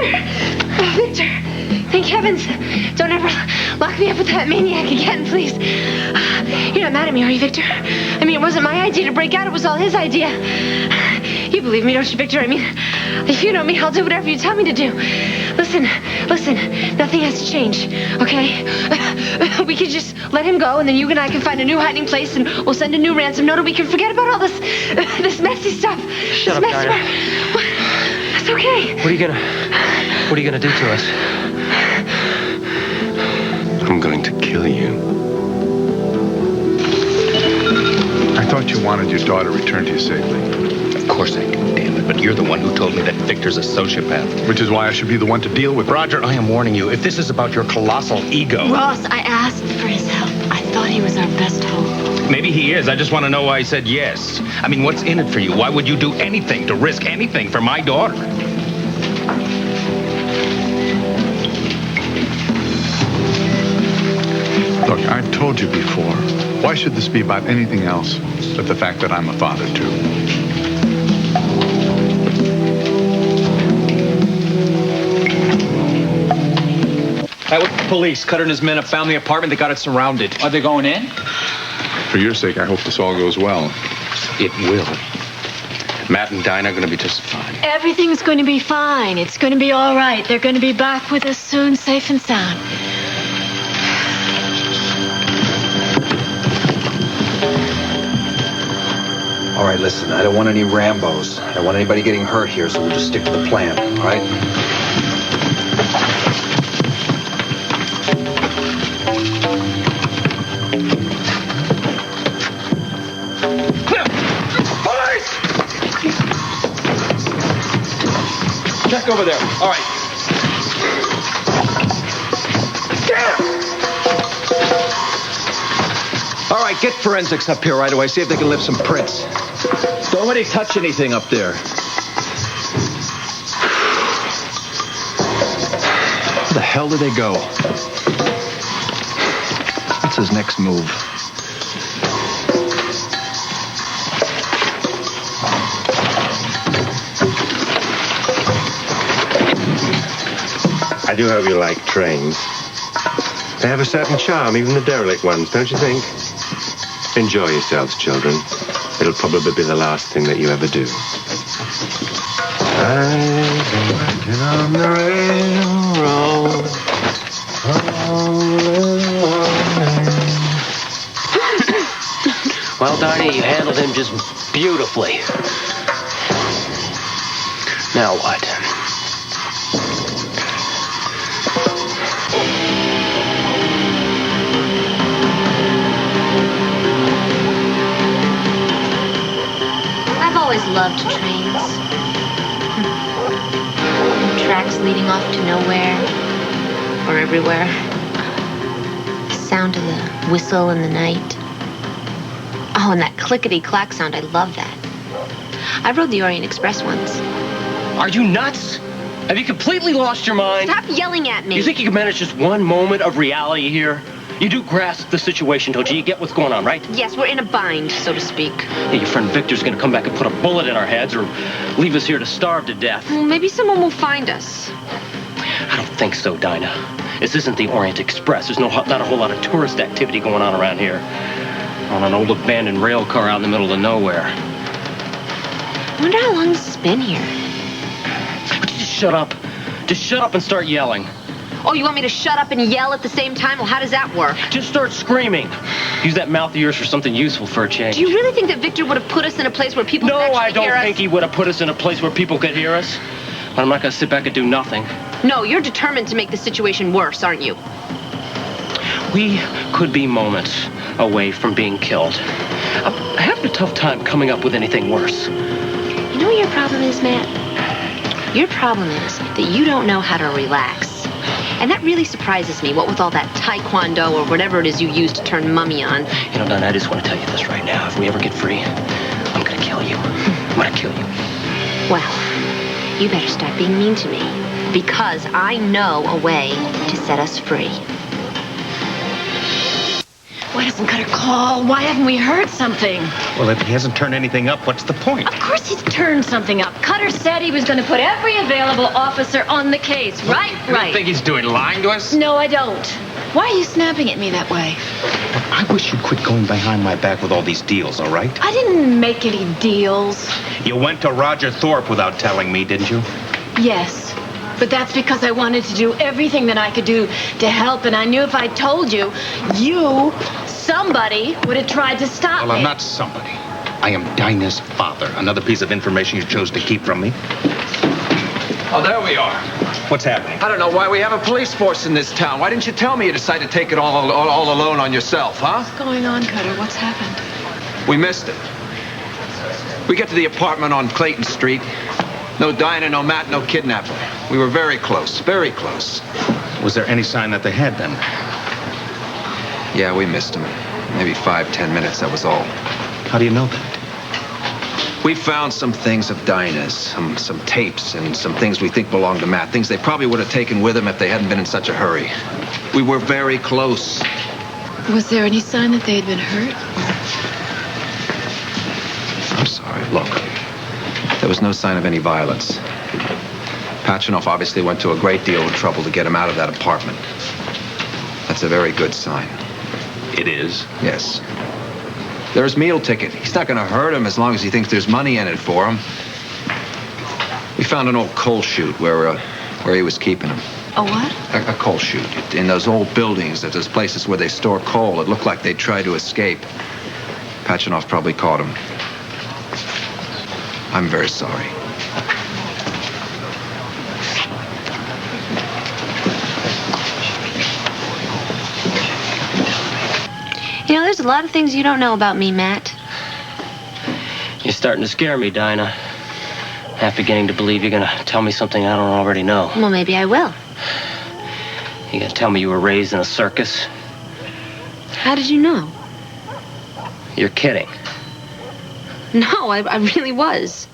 Victor! Oh, Victor! Thank heavens. Don't ever lock me up with that maniac again, please. You're not mad at me, are you, Victor? I mean, it wasn't my idea to break out. It was all his idea. You believe me, don't you, Victor? I mean, if you know me, I'll do whatever you tell me to do. Listen. Nothing has to change, okay? We can just let him go, and then you and I can find a new hiding place, and we'll send a new ransom note, and we can forget about all this messy stuff. Shut up, Dinah. It's okay. What are you gonna do to us? I'm going to kill you. I thought you wanted your daughter returned to you safely. Of course I do, damn it. But you're the one who told me that Victor's a sociopath. Which is why I should be the one to deal with it. Roger, I am warning you. If this is about your colossal ego... Ross, I asked for his help. I thought he was our best hope. Maybe he is. I just want to know why he said yes. I mean, what's in it for you? Why would you do anything to risk anything for my daughter? Look, I've told you before. Why should this be about anything else but the fact that I'm a father, too? That was the police. Cutter and his men have found the apartment. They got it surrounded. Are they going in? For your sake, I hope this all goes well. It will. Matt and Dinah are going to be just fine. Everything's going to be fine. It's going to be all right. They're going to be back with us soon, safe and sound. All right, listen, I don't want any Rambos. I don't want anybody getting hurt here, so we'll just stick to the plan, all right? Check over there. All right. All right, get forensics up here right away. See if they can lift some prints. Don't let it touch anything up there. Where the hell did they go? What's his next move? I do hope you like trains. They have a certain charm, even the derelict ones, don't you think? Enjoy yourselves, children. It'll probably be the last thing that you ever do. I'm working on the railroad. Well, Dinah, you handled him just beautifully. Now what? I've always loved trains. Tracks leading off to nowhere or everywhere. The sound of the whistle in the night. Oh, and that clickety-clack sound, I love that. I rode the Orient Express once. Are you nuts? Have you completely lost your mind? Stop yelling at me. You think you can manage just one moment of reality here? You do grasp the situation, don't you? You get what's going on, right? Yes, we're in a bind, so to speak. Hey, your friend Victor's gonna come back and put a bullet in our heads or leave us here to starve to death. Well, maybe someone will find us. I don't think so, Dinah. This isn't the Orient Express. There's not a whole lot of tourist activity going on around here. On an old abandoned rail car out in the middle of nowhere. I wonder how long this has been here. Would you just shut up? Just shut up and start yelling. Oh, you want me to shut up and yell at the same time? Well, how does that work? Just start screaming. Use that mouth of yours for something useful for a change. Do you really think that Victor would have put us in a place where people could actually hear us? No, I don't think he would have put us in a place where people could hear us. But I'm not going to sit back and do nothing. No, you're determined to make the situation worse, aren't you? We could be moments away from being killed. I'm having a tough time coming up with anything worse. You know what your problem is, Matt? Your problem is that you don't know how to relax. And that really surprises me, what with all that taekwondo or whatever it is you use to turn mummy on. You know, Dinah, I just want to tell you this right now. If we ever get free, I'm going to kill you. I'm going to kill you. Well, you better start being mean to me, because I know a way to set us free. What hasn't got a call? Why haven't we heard something? Well, if he hasn't turned anything up, what's the point? Of course he's turned something up. Cutter said he was going to put every available officer on the case. Right. You think he's doing lying to us? No, I don't. Why are you snapping at me that way? I wish you'd quit going behind my back with all these deals, all right? I didn't make any deals. You went to Roger Thorpe without telling me, didn't you? Yes, but that's because I wanted to do everything that I could do to help, and I knew if I told you, somebody would have tried to stop me. Well, I'm not somebody. I am Dinah's father. Another piece of information you chose to keep from me. Oh, there we are. What's happening? I don't know why we have a police force in this town. Why didn't you tell me you decided to take it all alone on yourself, huh? What's going on, Cutter? What's happened? We missed it. We get to the apartment on Clayton Street. No Dinah, no Matt, no kidnapper. We were very close, very close. Was there any sign that they had them? Yeah, we missed him. Maybe 5-10 minutes, that was all. How do you know that? We found some things of Dinah's, some tapes and some things we think belong to Matt. Things they probably would have taken with them if they hadn't been in such a hurry. We were very close. Was there any sign that they had been hurt? I'm sorry. Look, there was no sign of any violence. Pachinoff obviously went to a great deal of trouble to get him out of that apartment. That's a very good sign. It is? Yes. There's meal ticket. He's not going to hurt him as long as he thinks there's money in it for him. We found an old coal chute where he was keeping him. A what? A coal chute. In those old buildings, there's places where they store coal. It looked like they tried to escape. Pachinoff probably caught him. I'm very sorry. You know, there's a lot of things you don't know about me, Matt. You're starting to scare me, Dinah. Half beginning to believe you're going to tell me something I don't already know. Well, maybe I will. You going to tell me you were raised in a circus? How did you know? You're kidding. No, I really was.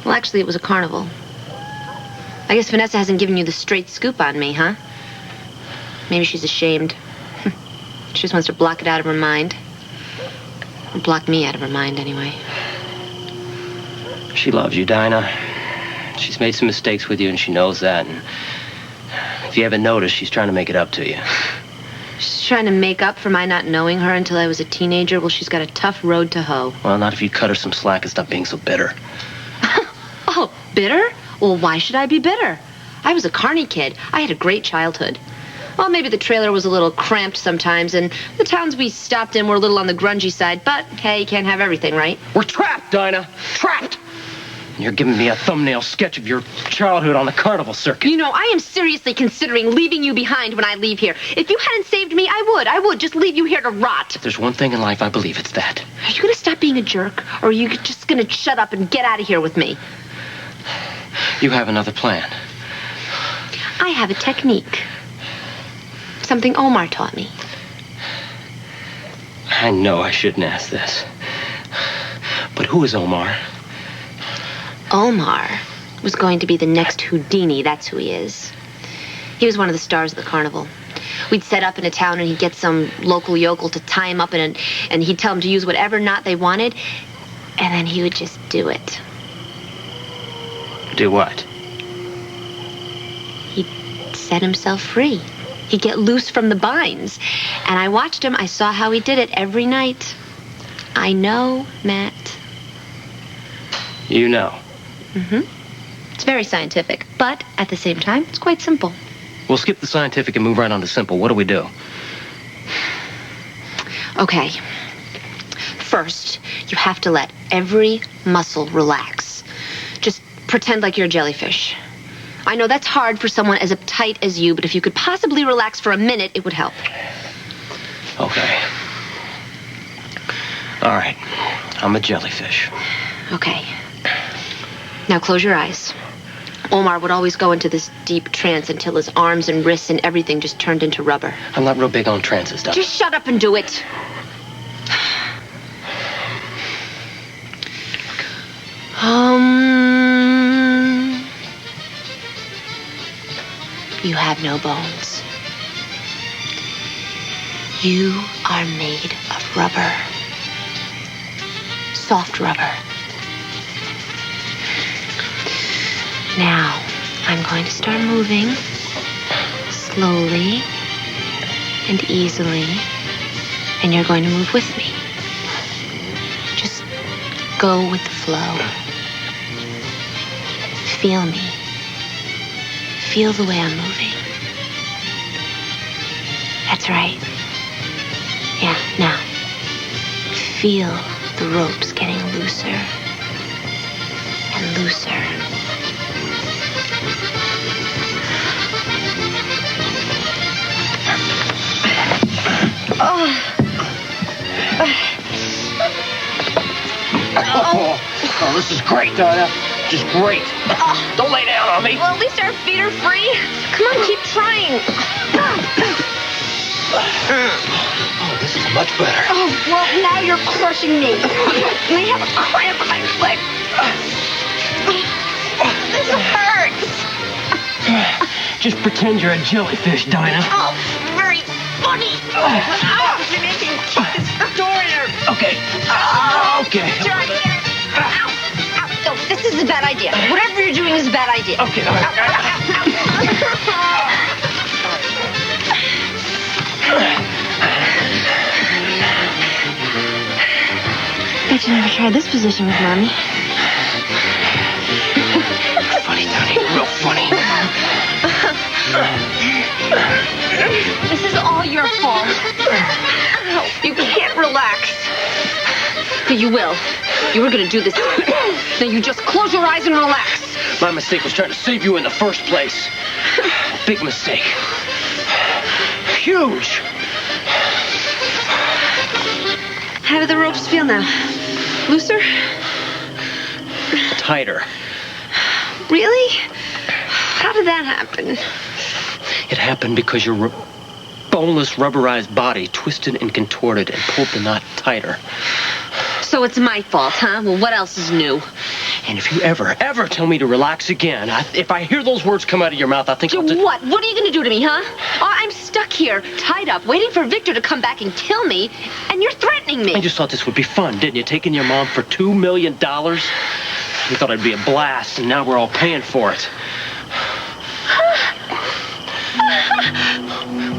Well, actually, it was a carnival. I guess Vanessa hasn't given you the straight scoop on me, huh? Maybe she's ashamed. She just wants to block it out of her mind. Or block me out of her mind, anyway. She loves you, Dinah. She's made some mistakes with you, and she knows that. And if you haven't noticed, she's trying to make it up to you. She's trying to make up for my not knowing her until I was a teenager. Well, she's got a tough road to hoe. Well, not if you cut her some slack and stop being so bitter. Oh, bitter? Well, why should I be bitter? I was a carny kid. I had a great childhood. Well, maybe the trailer was a little cramped sometimes, and the towns we stopped in were a little on the grungy side, but, hey, you can't have everything, right? We're trapped, Dinah. Trapped! And you're giving me a thumbnail sketch of your childhood on the carnival circuit. You know, I am seriously considering leaving you behind when I leave here. If you hadn't saved me, I would just leave you here to rot. If there's one thing in life I believe, it's that. Are you going to stop being a jerk, or are you just going to shut up and get out of here with me? You have another plan. I have a technique. Something Omar taught me. I know I shouldn't ask this. But who is Omar? Omar was going to be the next Houdini. That's who he is. He was one of the stars of the carnival. We'd set up in a town and he'd get some local yokel to tie him up and he'd tell them to use whatever knot they wanted. And then he would just do it. Do what? He'd set himself free. He'd get loose from the binds. And I watched him. I saw how he did it every night. I know, Matt. You know. Mm-hmm. It's very scientific, but at the same time, it's quite simple. We'll skip the scientific and move right on to simple. What do we do? Okay. First, you have to let every muscle relax. Just pretend like you're a jellyfish. I know that's hard for someone as uptight as you, but if you could possibly relax for a minute, it would help. Okay. All right. I'm a jellyfish. Okay. Now close your eyes. Omar would always go into this deep trance until his arms and wrists and everything just turned into rubber. I'm not real big on trance and stuff. Just shut up and do it. You have no bones. You are made of rubber. Soft rubber. Now, I'm going to start moving slowly and easily, and you're going to move with me. Just go with the flow. Feel me. Feel the way I'm moving. That's right. Yeah, now. Feel the ropes getting looser and looser. Oh, this is great, Dinah. Just great. Don't lay down on me. Well, at least our feet are free. Come on, keep trying. Oh, this is much better. Oh, well, now you're crushing me. I have a cramp in my leg. This hurts. Just pretend you're a jellyfish, Dinah. Oh, very funny. You're making me kick this door in her. Okay. Okay. Ow. Ow. No, this is a bad idea. Whatever you're doing is a bad idea. Okay, all right. Bet you never tried this position with Mommy. Funny, Dinah. Real funny. This is all your fault. You can't relax. But you will. You were going to do this. Now you just close your eyes and relax. My mistake was trying to save you in the first place. Big mistake. Huge. How do the ropes feel now? Looser? Tighter. Really? How did that happen? It happened because your boneless, rubberized body twisted and contorted and pulled the knot tighter. So it's my fault, huh? Well, what else is new? And if you ever tell me to relax again, if I hear those words come out of your mouth, I think I'll What? What are you going to do to me, huh? Oh, I'm stuck here, tied up, waiting for Victor to come back and kill me, and you're threatening me. I just thought this would be fun, didn't you? Taking your mom for $2 million? You thought it'd be a blast, and now we're all paying for it.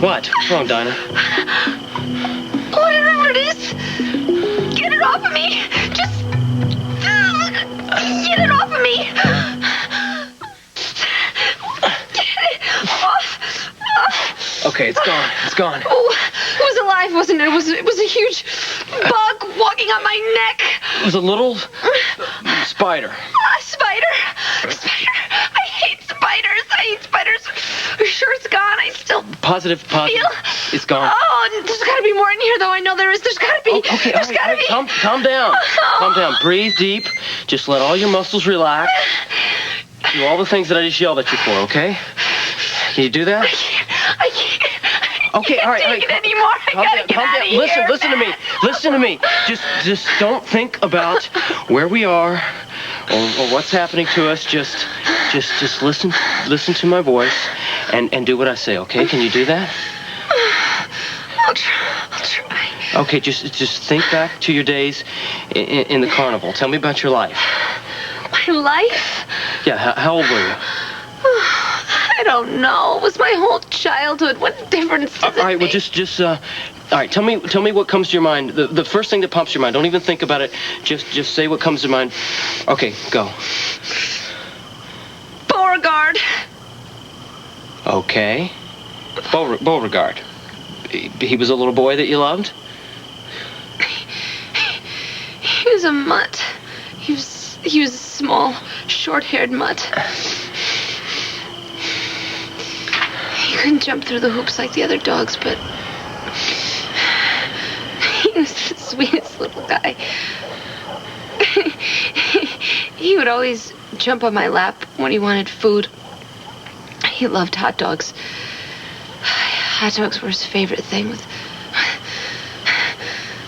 What? What's wrong, Dinah? Whatever it is, get it off of me. Just get it off of me. Get it off. Okay, it's gone. It's gone. Oh, it was alive, wasn't it? It was a huge bug walking on my neck. It was a little spider. A spider. Spider. I hate spiders. Are you sure it's gone? I still Positive. feel. It's gone. Oh, there's got to be more in here, though. I know there is. There's got to be. Okay, There's got to be. Calm down. Calm down. Breathe deep. Just let all your muscles relax. Do all the things that I just yelled at you for, okay? Can you do that? I can't. Okay, all right. Take it anymore. I gotta get out of here. Listen to me. Just don't think about where we are or what's happening to us. Just listen to my voice and do what I say, okay? Can you do that? I'll try. Okay, just think back to your days in the carnival. Tell me about your life. My life? Yeah, how old were you? I don't know. It was my whole childhood. What difference does it All right, well, make? just all right, tell me what comes to your mind. The first thing that pops to your mind. Don't even think about it. Just say what comes to mind. Okay, go. Beauregard. Okay. Beauregard. He was a little boy that you loved? He was a mutt. He was a small, short-haired mutt. He couldn't jump through the hoops like the other dogs, but he was the sweetest little guy. He would always jump on my lap when he wanted food. He loved hot dogs. Hot dogs were his favorite thing.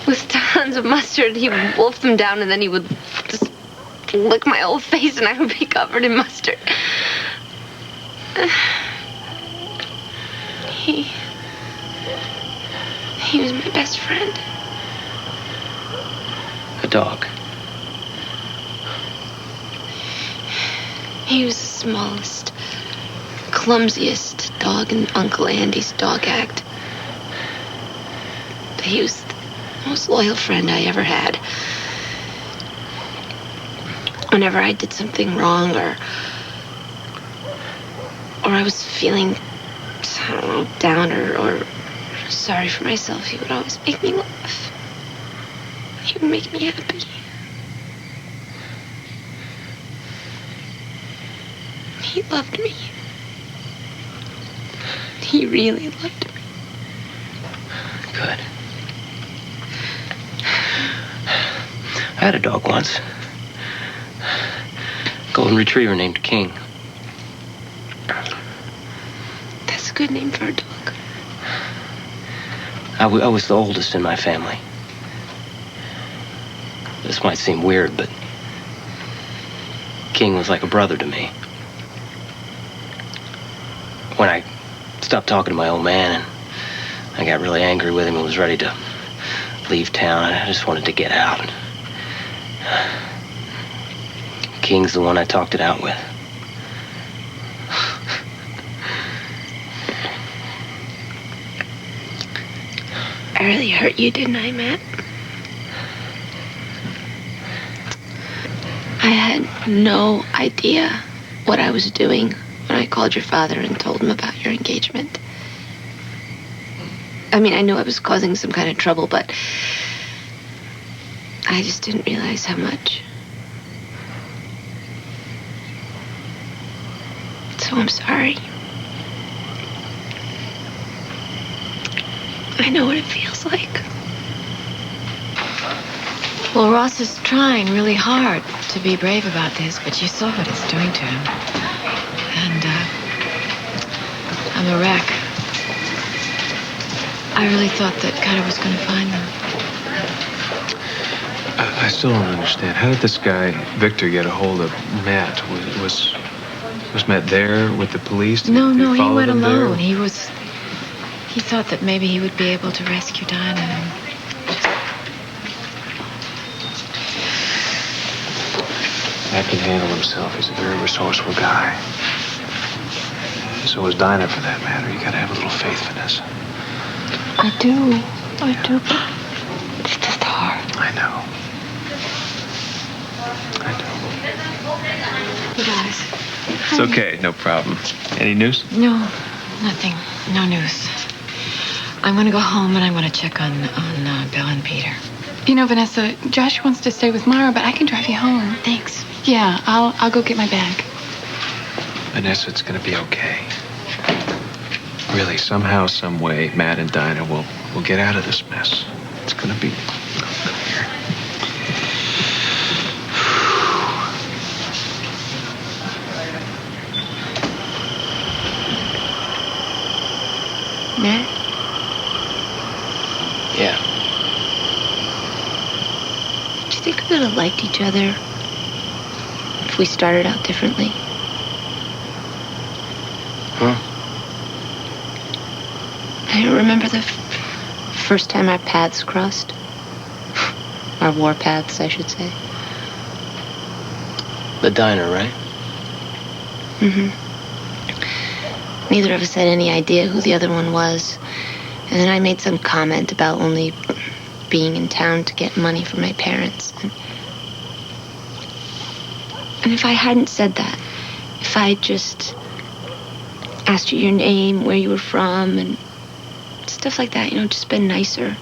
With tons of mustard, he would wolf them down, and then he would just lick my whole face, and I would be covered in mustard. He He was my best friend. A dog. He was the smallest, clumsiest dog in Uncle Andy's dog act. But he was the most loyal friend I ever had. Whenever I did something wrong or I was feeling, I don't know, down or sorry for myself, he would always make me laugh. He would make me happy. He loved me. He really loved me. Good. I had a dog once. Golden retriever named King. That's a good name for a dog. I was the oldest in my family. This might seem weird, but King was like a brother to me. When I stopped talking to my old man and I got really angry with him and was ready to leave town, I just wanted to get out. King's the one I talked it out with. I really hurt you, didn't I, Matt? I had no idea what I was doing when I called your father and told him about your engagement. I mean, I knew I was causing some kind of trouble, but I just didn't realize how much. So I'm sorry. I know what it feels like. Well, Ross is trying really hard to be brave about this, but you saw what it's doing to him. And, I'm a wreck. I really thought that Cutter was going to find them. I still don't understand. How did this guy, Victor, get a hold of Matt? Was Matt there with the police? No, he follow went them alone. there? He thought that maybe he would be able to rescue Dinah. Matt can handle himself. He's a very resourceful guy. So is Dinah, for that matter. You gotta have a little faith, Vanessa. I do, but it's just hard. I know. You guys. It's okay, no problem. Any news? No, nothing. No news. I'm going to go home and I'm going to check on Bill and Peter. You know, Vanessa, Josh wants to stay with Mara, but I can drive you home. Thanks. Yeah, I'll go get my bag. Vanessa, it's gonna be okay. Really, somehow, some way, Matt and Dinah will get out of this mess. It's gonna be... Come here. Matt? Yeah. Do you think we would have liked each other if we started out differently? Huh? I remember the first time our paths crossed. Our war paths, I should say. The diner, right? Mm-hmm. Neither of us had any idea who the other one was. And then I made some comment about only being in town to get money for my parents. And if I hadn't said that, if I just asked you your name, where you were from, and stuff like that, just been nicer,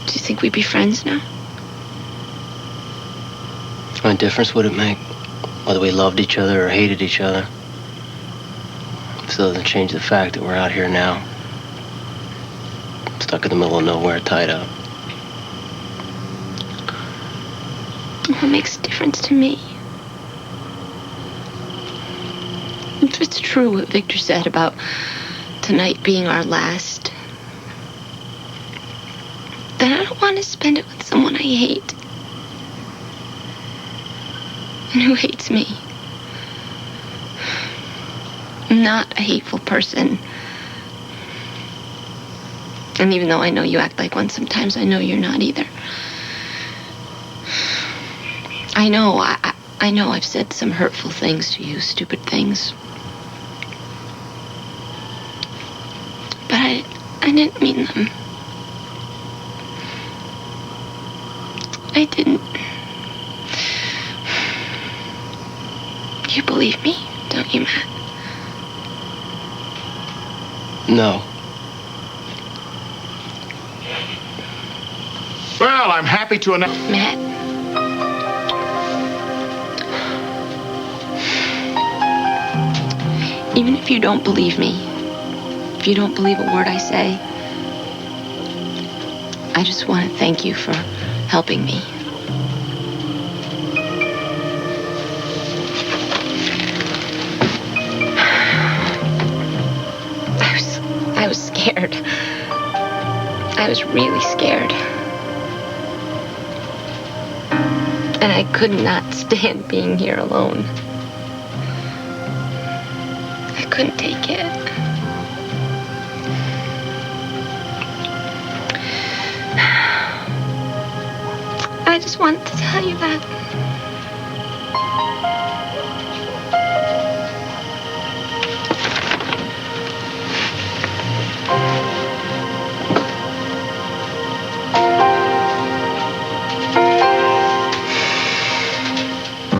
do you think we'd be friends now? What difference would it make? Whether we loved each other or hated each other? Still doesn't change the fact that we're out here now. Stuck in the middle of nowhere, tied up. What makes a difference to me? If it's true what Victor said about tonight being our last, then I don't want to spend it with someone I hate. And who hates me. I'm not a hateful person. And even though I know you act like one sometimes, I know you're not either. I know I've said some hurtful things to you, stupid things. But I didn't mean them. I didn't. You believe me, don't you, Matt? No. Well, I'm happy to announce... Matt. Even if you don't believe me, if you don't believe a word I say, I just want to thank you for helping me. I was scared. I was really scared. And I could not stand being here alone. I couldn't take it. I just wanted to tell you that.